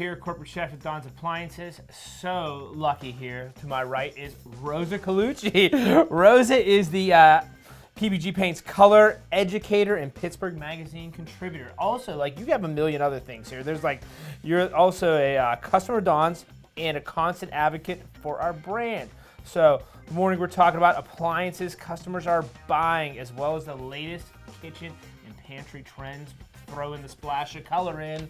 here, corporate chef at Don's Appliances. So lucky here. To my right is Rosa Colucci. Rosa is the PBG Paints color educator and Pittsburgh Magazine contributor. Also, like, you have a million other things here. There's like, you're also a customer of Don's and a constant advocate for our brand. So, this morning we're talking about appliances customers are buying, as well as the latest kitchen and pantry trends. Throw in the splash of color in.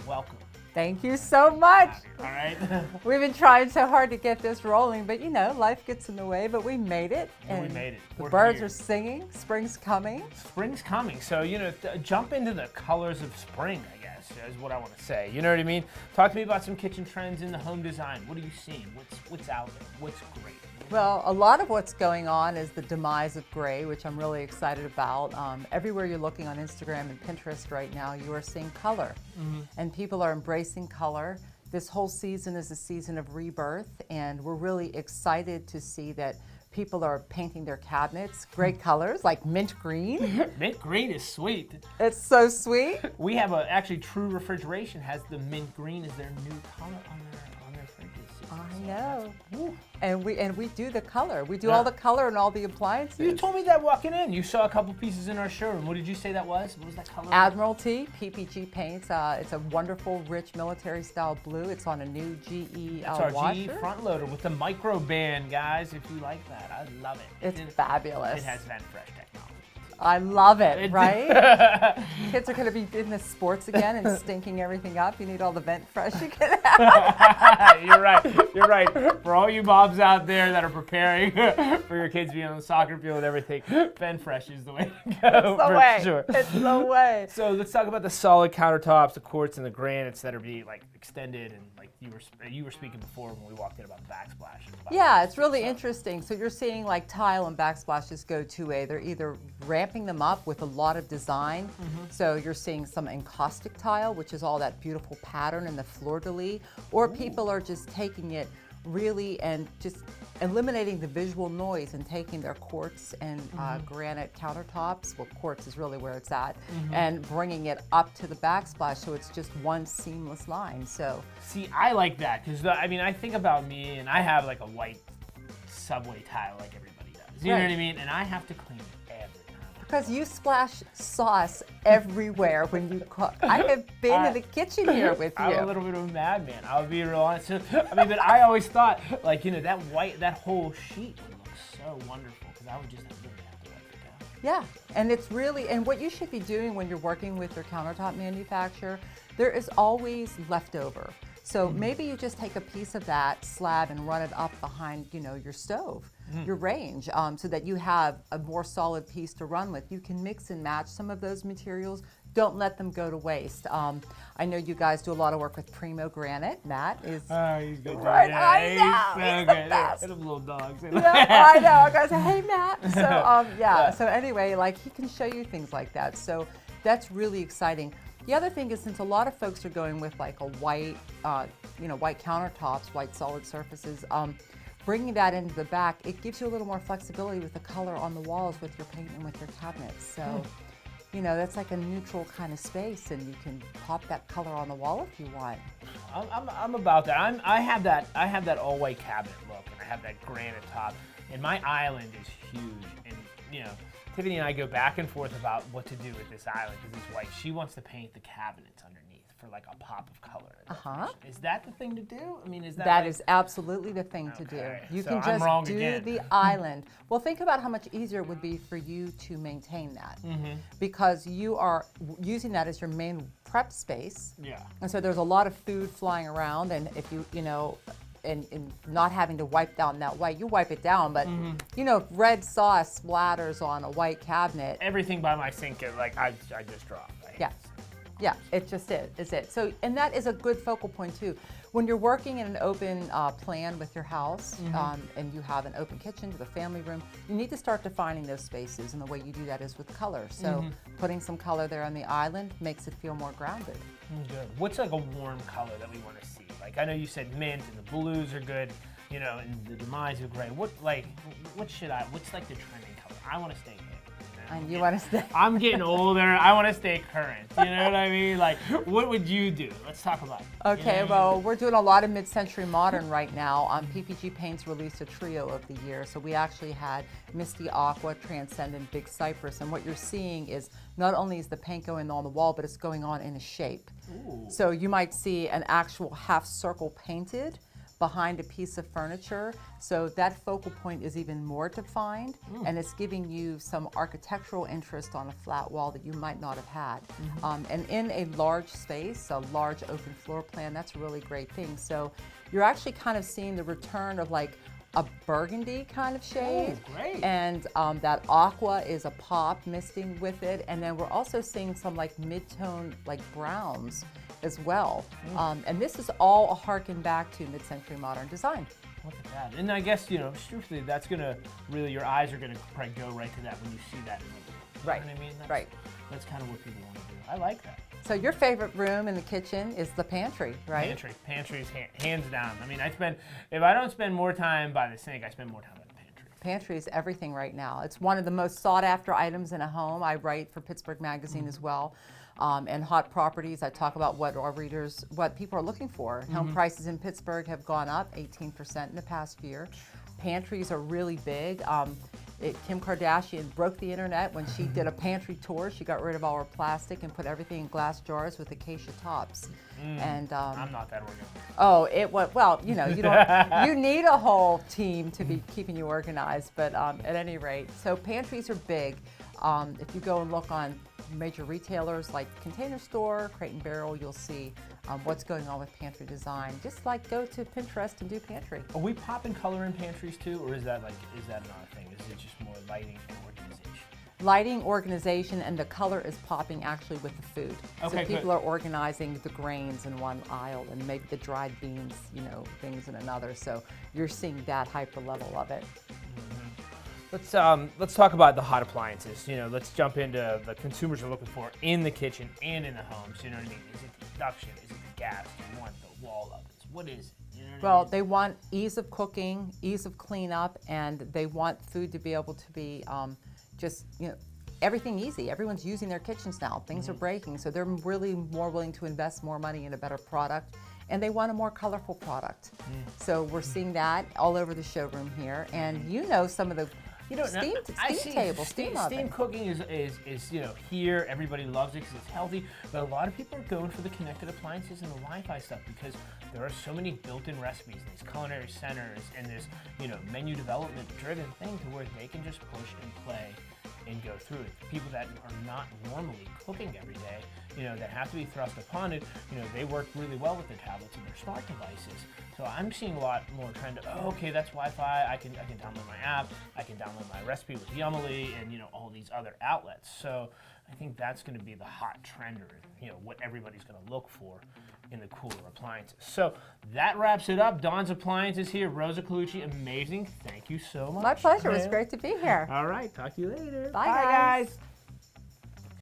Welcome. Thank you so much. All right. We've been trying so hard to get this rolling, but you know, life gets in the way, but we made it. And we made it. The We're birds here. are singing, spring's coming. Spring's coming. So, you know, jump into the colors of spring, I guess, is what I want to say. You know what I mean? Talk to me about some kitchen trends in the home design. What are you seeing? What's out there? What's great? Well, a lot of what's going on is the demise of gray, which I'm really excited about. Everywhere you're looking on Instagram and Pinterest right now, you are seeing color. And people are embracing color. This whole season is a season of rebirth, and we're really excited to see that people are painting their cabinets great colors, like mint green. Mint green is sweet. It's so sweet. We have actually True Refrigeration has the mint green as their new color on their fridges. I know. And we do the color. We do all the color and all the appliances. You told me that walking in. You saw a couple pieces in our showroom. What did you say that was? What was that color? Admiralty PPG Paints. It's a wonderful, rich military-style blue. It's on a new GE It's our washer. GE front loader with the micro band, guys. If you like that, I love it. It's fabulous. It has vent fresh technology. I love it, right? Kids are going to be in the sports again and stinking everything up. You need all the vent fresh you can have. You're right. You're right. For all you moms out there that are preparing for your kids being on the soccer field and everything, vent fresh is the way to go. It's the way. Sure. It's the way. So let's talk about the solid countertops, the quartz and the granites that are being like extended, and like you were speaking before when we walked in about backsplashes. Yeah, it's really interesting. So you're seeing like tile and backsplashes go two-way. They're either ramping them up with a lot of design. So you're seeing some encaustic tile, which is all that beautiful pattern in the fleur-de-lis, or people are just taking it really and just eliminating the visual noise and taking their quartz and granite countertops, well, quartz is really where it's at, and bringing it up to the backsplash so it's just one seamless line. So see, I like that because I mean, I think about me and I have like a white subway tile like everybody does. You know what I mean? And I have to clean it every time. because you splash sauce everywhere when you cook. I have been in the kitchen here with you. I'm a little bit of a madman. I'll be real honest. I mean, but I always thought, like, you know, that whole sheet would look so wonderful because I would just really have to wipe it down. Yeah, and it's really, and what you should be doing when you're working with your countertop manufacturer, there is always leftover. So maybe you just take a piece of that slab and run it up behind, you know, your stove, your range, so that you have a more solid piece to run with. You can mix and match some of those materials. Don't let them go to waste. I know you guys do a lot of work with Primo Granite. Matt is He's good. right. Yeah, I know. He's He's so the good. best. Them little dogs. Yeah, I know. I gotta say, hey, Matt. So yeah. So anyway, like he can show you things like that. So that's really exciting. The other thing is, since a lot of folks are going with like a white, white countertops, white solid surfaces, bringing that into the back, it gives you a little more flexibility with the color on the walls with your paint and with your cabinets. So, you know, that's like a neutral kind of space, and you can pop that color on the wall if you want. I'm about that. I have that all white cabinet look, and I have that granite top, and my island is huge. And you know, Tiffany and I go back and forth about what to do with this island because it's white. She wants to paint the cabinets underneath for like a pop of color. Is that the thing to do? I mean, is that? That is absolutely the thing to do. You So can I'm wrong just do again. the island. Well, think about how much easier it would be for you to maintain that, because you are using that as your main prep space. Yeah. And so there's a lot of food flying around, and if you, and not having to wipe down that white, you wipe it down, but you know, if red sauce splatters on a white cabinet. Everything by my sink, like I just drop. Yeah. Yeah, it just is it. So, and that is a good focal point too. When you're working in an open plan with your house, and you have an open kitchen to the family room, you need to start defining those spaces, and the way you do that is with color. So putting some color there on the island makes it feel more grounded. Good. What's like a warm color that we want to see? Like, I know you said mint and the blues are good, you know, and the demise of gray. What's like the trending color? I want to stay mint. And you want to stay. I'm getting older. I want to stay current. You know what I mean? Like, what would you do? Let's talk about it. Okay, well, we're doing a lot of mid-century modern right now. PPG Paints released a trio of the year. So we actually had Misty Aqua, Transcendent, Big Cypress. And what you're seeing is not only is the paint going on the wall, but it's going on in a shape. Ooh. So you might see an actual half circle painted behind a piece of furniture. So that focal point is even more defined, and it's giving you some architectural interest on a flat wall that you might not have had. And in a large space, a large open floor plan, that's a really great thing. So you're actually kind of seeing the return of like a burgundy kind of shade. Oh, great. And that aqua is a pop misting with it. And then we're also seeing some like mid-tone like browns as well. And this is all a harken back to mid-century modern design. Look at that. And I guess, you know, truthfully, that's going to really, your eyes are going to probably go right to that when you see that. Right. You know what I mean? Right. That's kind of what people want to do. I like that. So your favorite room in the kitchen is the pantry, right? Pantry is hands down. I mean, if I don't spend more time by the sink, I spend more time by the pantry. Pantry is everything right now. It's one of the most sought after items in a home. I write for Pittsburgh Magazine as well. And Hot Properties, I talk about what people are looking for. Home prices in Pittsburgh have gone up 18% in the past year. Pantries are really big. Kim Kardashian broke the internet when she did a pantry tour. She got rid of all her plastic and put everything in glass jars with acacia tops. And I'm not that organized. oh, well, you know, you don't. You need a whole team to be keeping you organized. But at any rate, so pantries are big. If you go and look on major retailers like Container Store, Crate and Barrel, you'll see what's going on with pantry design. Just like go to Pinterest and do pantry. Are we popping color in pantries too, or is that another thing? Is it just more lighting and organization? Lighting, organization, and the color is popping actually with the food. Okay, so people are organizing the grains in one aisle and maybe the dried beans, you know, things in another. So you're seeing that hyper level of it. Let's talk about the hot appliances. You know, let's jump into the consumers are looking for in the kitchen and in the homes. You know what I mean? Is it the induction? Is it the gas? Do you want the wall ovens? What is it? You know what I Well, mean? they want ease of cooking, ease of cleanup, and they want food to be able to be just, you know, everything easy. Everyone's using their kitchens now. Things are breaking, so they're really more willing to invest more money in a better product, and they want a more colorful product. So we're seeing that all over the showroom here, and you know some of the steam tables, steam oven. Steam cooking is you know, here, everybody loves it because it's healthy, but a lot of people are going for the connected appliances and the Wi-Fi stuff because there are so many built-in recipes in these culinary centers and this, you know, menu development driven thing to where they can just push and play and go through it. People that are not normally cooking every day, you know, that have to be thrust upon it, you know, they work really well with their tablets and their smart devices. So I'm seeing a lot more trend of, oh, okay, that's Wi-Fi, I can download my app, I can download my recipe with Yummly and, you know, all these other outlets. So I think that's going to be the hot trend, or, you know, what everybody's going to look for in the cooler appliances. So that wraps it up. Dawn's Appliances here. Rosa Colucci, amazing. Thank you so much. My pleasure. It was great to be here. All right. Talk to you later. Bye, guys.